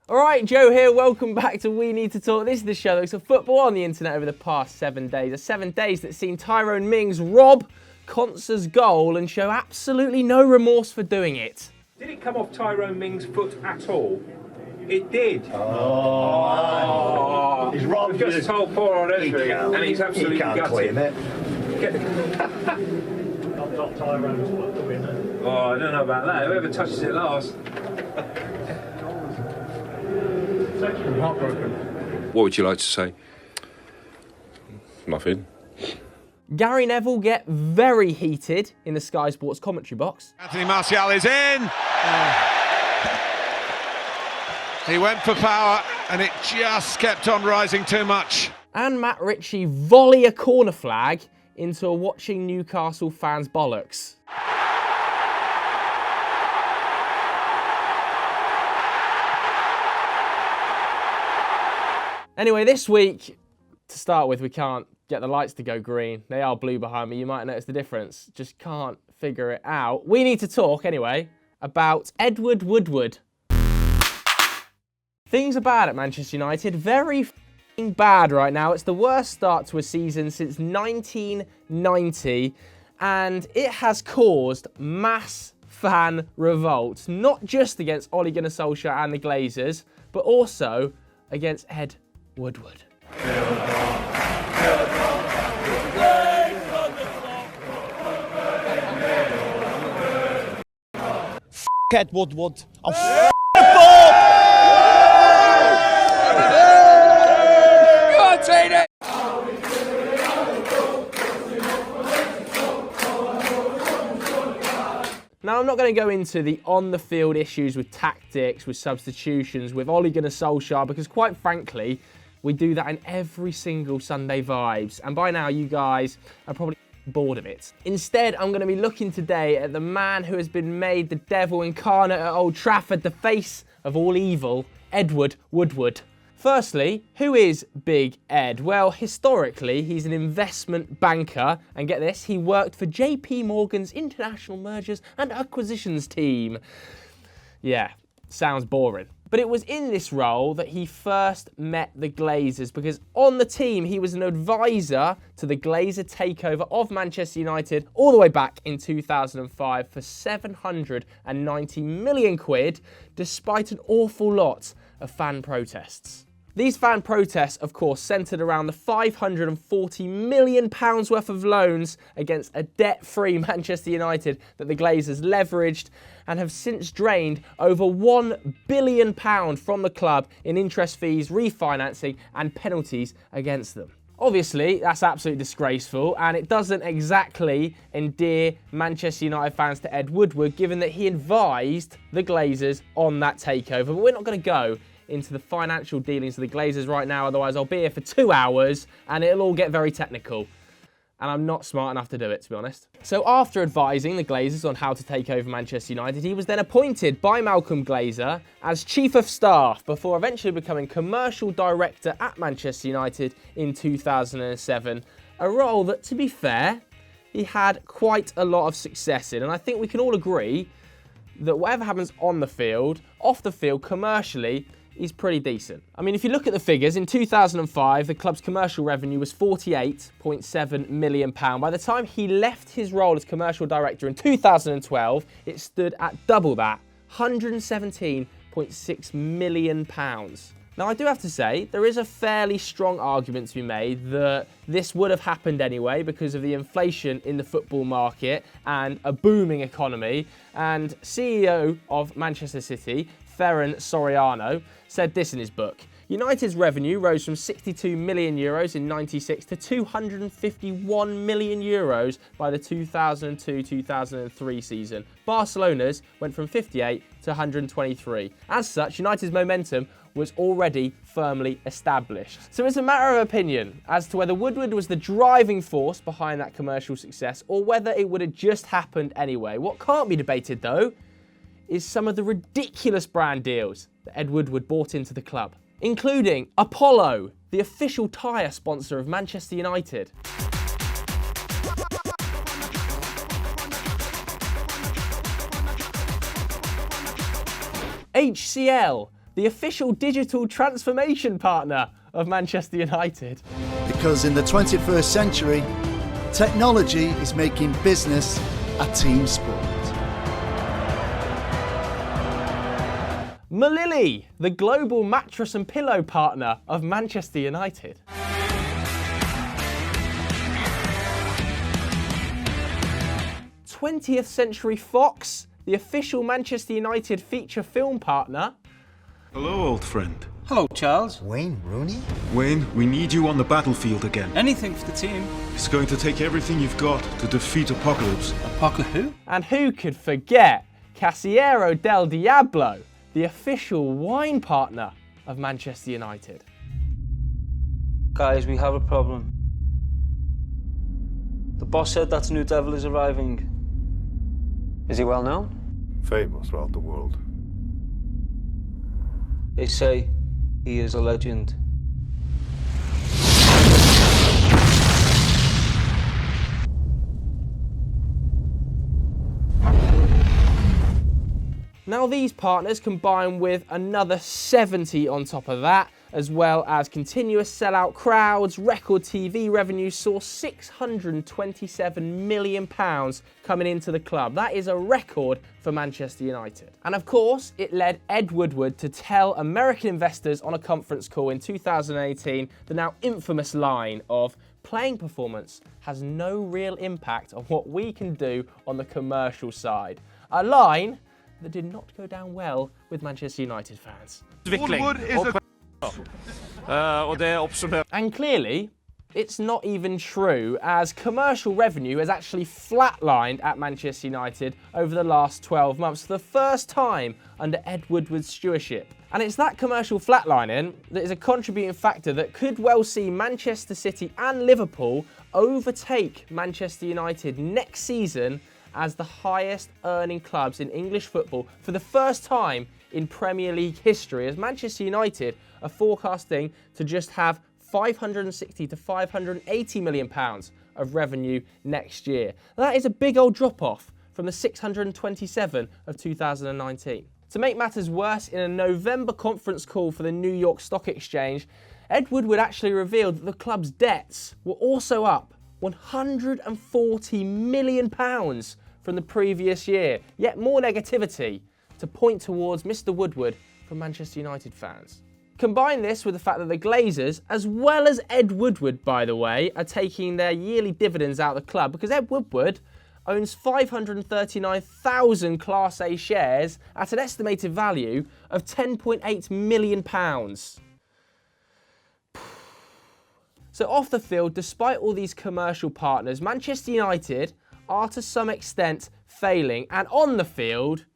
All right, Joe here. Welcome back to We Need to Talk. This is the show that looks at football on the internet over the past 7 days. The 7 days that's seen Tyrone Mings rob Concer's goal and show absolutely no remorse for doing it. Did it come off Tyrone Mings' foot at all? It did. He's wrong. I've just told poor old Esri, and he's absolutely gutted. Claim it. Not Tyrone's foot, the winner. Oh, I don't know about that. Whoever touches it last. I'm heartbroken. What would you like to say? Nothing. Gary Neville get very heated in the Sky Sports commentary box. Anthony Martial is in. He went for power and it just kept on rising too much. And Matt Ritchie volley a corner flag into a watching Newcastle fans' bollocks. Anyway, this week, to start with, we can't get the lights to go green. They are blue behind me. You might notice the difference. Just can't figure it out. We need to talk, anyway, about Edward Woodward. Things are bad at Manchester United. Very f***ing bad right now. It's the worst start to a season since 1990. And it has caused mass fan revolt. Not just against Ole Gunnar Solskjaer and the Glazers, but also against Ed Woodward. Ed Woodward. Now, I'm not going to go into the on-the-field issues with tactics, with substitutions, with Ole Gunnar Solskjaer, because quite frankly, we do that in every single Sunday Vibes. And by now, you guys are probably bored of it. Instead, I'm going to be looking today at the man who has been made the devil incarnate at Old Trafford, the face of all evil, Edward Woodward. Firstly, who is Big Ed? Well, historically, he's an investment banker, and get this, he worked for JP Morgan's International Mergers and Acquisitions team. Yeah, sounds boring. But it was in this role that he first met the Glazers, because on the team, he was an advisor to the Glazer takeover of Manchester United all the way back in 2005 for 790 million quid, despite an awful lot of fan protests. These fan protests, of course, centred around the £540 million worth of loans against a debt-free Manchester United that the Glazers leveraged and have since drained over £1 billion from the club in interest fees, refinancing and penalties against them. Obviously, that's absolutely disgraceful, and it doesn't exactly endear Manchester United fans to Ed Woodward, given that he advised the Glazers on that takeover. But we're not going to go into the financial dealings of the Glazers right now, otherwise I'll be here for 2 hours and it'll all get very technical. And I'm not smart enough to do it, to be honest. So after advising the Glazers on how to take over Manchester United, he was then appointed by Malcolm Glazer as Chief of Staff before eventually becoming Commercial Director at Manchester United in 2007. A role that, to be fair, he had quite a lot of success in. And I think we can all agree that whatever happens on the field, off the field, commercially, is pretty decent. I mean, if you look at the figures, in 2005, the club's commercial revenue was £48.7 million. By the time he left his role as commercial director in 2012, it stood at double that, £117.6 million. Now, I do have to say, there is a fairly strong argument to be made that this would have happened anyway because of the inflation in the football market and a booming economy. And CEO of Manchester City, Ferran Soriano, said this in his book. United's revenue rose from €62 million in '96 to €251 million by the 2002-2003 season. Barcelona's went from 58 to 123. As such, United's momentum was already firmly established. So it's a matter of opinion as to whether Woodward was the driving force behind that commercial success or whether it would have just happened anyway. What can't be debated, though, is some of the ridiculous brand deals that Ed Woodward bought into the club, including Apollo, the official tyre sponsor of Manchester United. HCL, the official digital transformation partner of Manchester United. Because in the 21st century, technology is making business a team sport. Malili, the global mattress and pillow partner of Manchester United. 20th Century Fox, the official Manchester United feature film partner. Hello, old friend. Hello, Charles. Wayne Rooney? Wayne, we need you on the battlefield again. Anything for the team. It's going to take everything you've got to defeat Apocalypse. Apocalypse who? And who could forget Casillero del Diablo, the official wine partner of Manchester United. Guys, we have a problem. The boss said that new devil is arriving. Is he well known? Famous throughout the world. They say he is a legend. Now these partners combine with another 70 on top of that, as well as continuous sellout crowds, record TV revenue saw £627 million coming into the club. That is a record for Manchester United. And of course, it led Ed Woodward to tell American investors on a conference call in 2018 the now infamous line of playing performance has no real impact on what we can do on the commercial side. A line that did not go down well with Manchester United fans. Woodward is a... And clearly, it's not even true, as commercial revenue has actually flatlined at Manchester United over the last 12 months, for the first time under Ed Woodward's stewardship. And it's that commercial flatlining that is a contributing factor that could well see Manchester City and Liverpool overtake Manchester United next season as the highest earning clubs in English football for the first time in Premier League history, as Manchester United are forecasting to just have £560 to £580 million of revenue next year. That is a big old drop off from the 627 of 2019. To make matters worse, in a November conference call for the New York Stock Exchange, Ed Woodward actually revealed that the club's debts were also up £140 million from the previous year. Yet more negativity to point towards Mr. Woodward from Manchester United fans. Combine this with the fact that the Glazers, as well as Ed Woodward, by the way, are taking their yearly dividends out of the club, because Ed Woodward owns 539,000 Class A shares at an estimated value of £10.8 million. So off the field, despite all these commercial partners, Manchester United are to some extent failing, and on the field,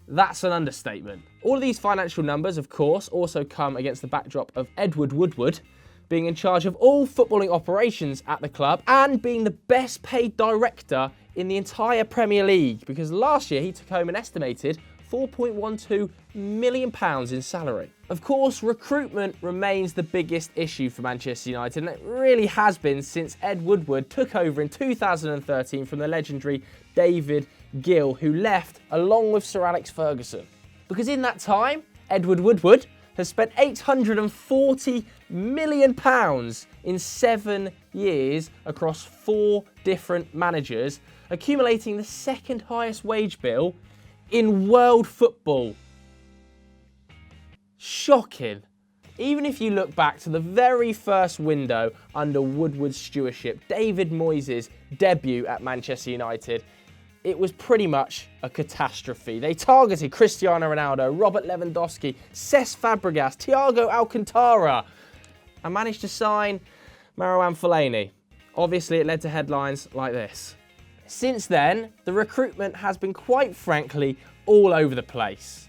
that's an understatement. All of these financial numbers, of course, also come against the backdrop of Edward Woodward being in charge of all footballing operations at the club and being the best paid director in the entire Premier League, because last year he took home an estimated £4.12 million in salary. Of course, recruitment remains the biggest issue for Manchester United, and it really has been since Ed Woodward took over in 2013 from the legendary David Gill, who left along with Sir Alex Ferguson. Because in that time, Edward Woodward has spent £840 million in 7 years across 4 different managers, accumulating the second highest wage bill in world football. Shocking. Even if you look back to the very first window under Woodward's stewardship, David Moyes' debut at Manchester United, it was pretty much a catastrophe. They targeted Cristiano Ronaldo, Robert Lewandowski, Cesc Fabregas, Thiago Alcantara, and managed to sign Marouane Fellaini. Obviously, it led to headlines like this. Since then, the recruitment has been, quite frankly, all over the place.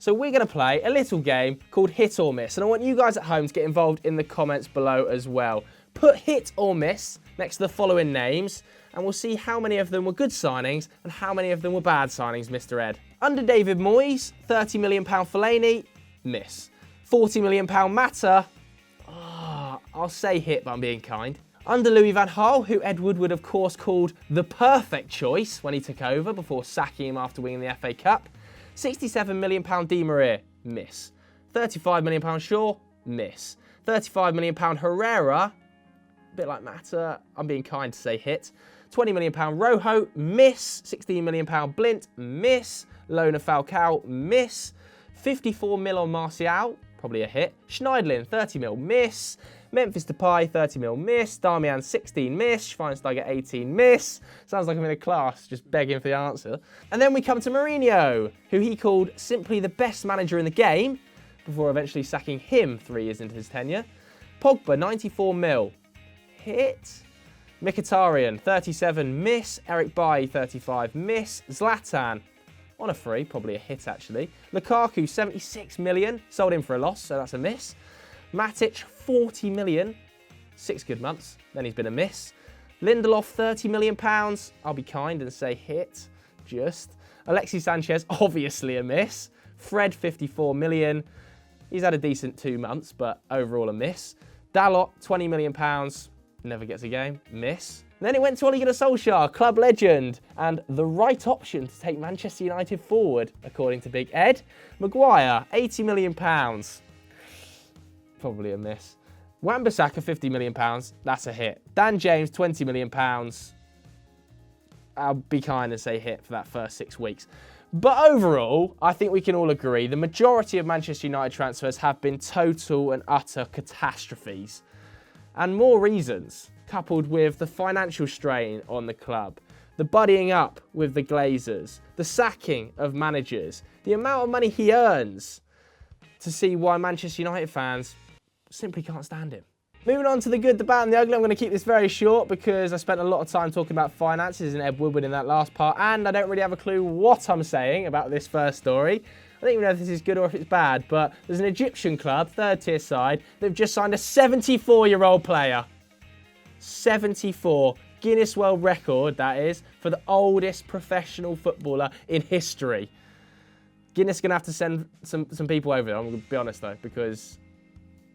So we're going to play a little game called Hit or Miss, and I want you guys at home to get involved in the comments below as well. Put hit or miss next to the following names, and we'll see how many of them were good signings and how many of them were bad signings, Mr. Ed. Under David Moyes, £30 million Fellaini, miss. £40 million Mata, I'll say hit, but I'm being kind. Under Louis van Gaal, who Ed Woodward of course called the perfect choice when he took over before sacking him after winning the FA Cup, £67 million Di Maria, miss. £35 million Shaw, miss. £35 million Herrera, a bit like Mata, I'm being kind to say hit. £20 million Rojo, miss. £16 million Blint, miss. Lona Falcao, miss. 54 mil on Martial, probably a hit. Schneidlin, 30 mil, miss. Memphis Depay, 30 mil, miss. Darmian, 16, miss. Schweinsteiger, 18, miss. Sounds like I'm in a class, just begging for the answer. And then we come to Mourinho, who he called simply the best manager in the game, before eventually sacking him 3 years into his tenure. Pogba, 94 mil, hit. Mkhitaryan, 37, miss. Eric Bailly, 35, miss. Zlatan, on a free, probably a hit actually. Lukaku, 76 million, sold him for a loss, so that's a miss. Matic, 40 million, 6 good months, then he's been a miss. Lindelof, £30 million, I'll be kind and say hit, just. Alexis Sanchez, obviously a miss. Fred, 54 million, he's had a decent 2 months, but overall a miss. Dalot, £20 million, never gets a game, miss. Then it went to Ole Gunnar Solskjaer, club legend, and the right option to take Manchester United forward, according to Big Ed. Maguire, £80 million, probably a miss. Wan-Bissaka, £50 million, that's a hit. Dan James, £20 million, I'll be kind and say hit for that first 6 weeks. But overall, I think we can all agree the majority of Manchester United transfers have been total and utter catastrophes. And more reasons, coupled with the financial strain on the club, the buddying up with the Glazers, the sacking of managers, the amount of money he earns, to see why Manchester United fans simply can't stand him. Moving on to the good, the bad and the ugly, I'm going to keep this very short because I spent a lot of time talking about finances and Ed Woodward in that last part, and I don't really have a clue what I'm saying about this first story. I don't even know if this is good or if it's bad, but there's an Egyptian club, third tier side, they've just signed a 74-year-old player. 74. Guinness World Record, that is, for the oldest professional footballer in history. Guinness going to have to send some people over there, I'm going to be honest though, because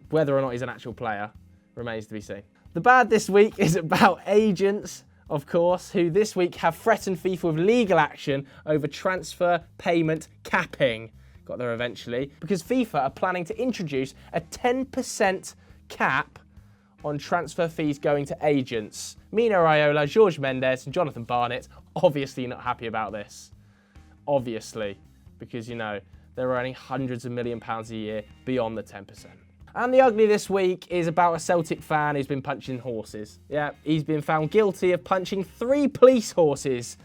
whether or not he's an actual player remains to be seen. The bad this week is about agents, of course, who this week have threatened FIFA with legal action over transfer payment capping. Got there eventually. Because FIFA are planning to introduce a 10% cap on transfer fees going to agents. Mino Raiola, Jorge Mendes and Jonathan Barnett obviously not happy about this. Obviously. Because, you know, they're earning hundreds of £1 million a year beyond the 10%. And the ugly this week is about a Celtic fan who's been punching horses. Yeah, he's been found guilty of punching 3 police horses.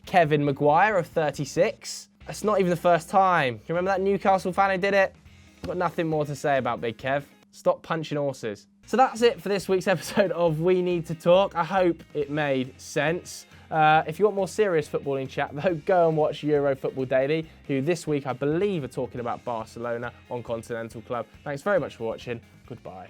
Kevin Maguire of 36. That's not even the first time. Do you remember that Newcastle fan who did it? I've got nothing more to say about Big Kev. Stop punching horses. So that's it for this week's episode of We Need to Talk. I hope it made sense. If you want more serious footballing chat, though, go and watch Euro Football Daily, who this week I believe are talking about Barcelona on Continental Club. Thanks very much for watching. Goodbye.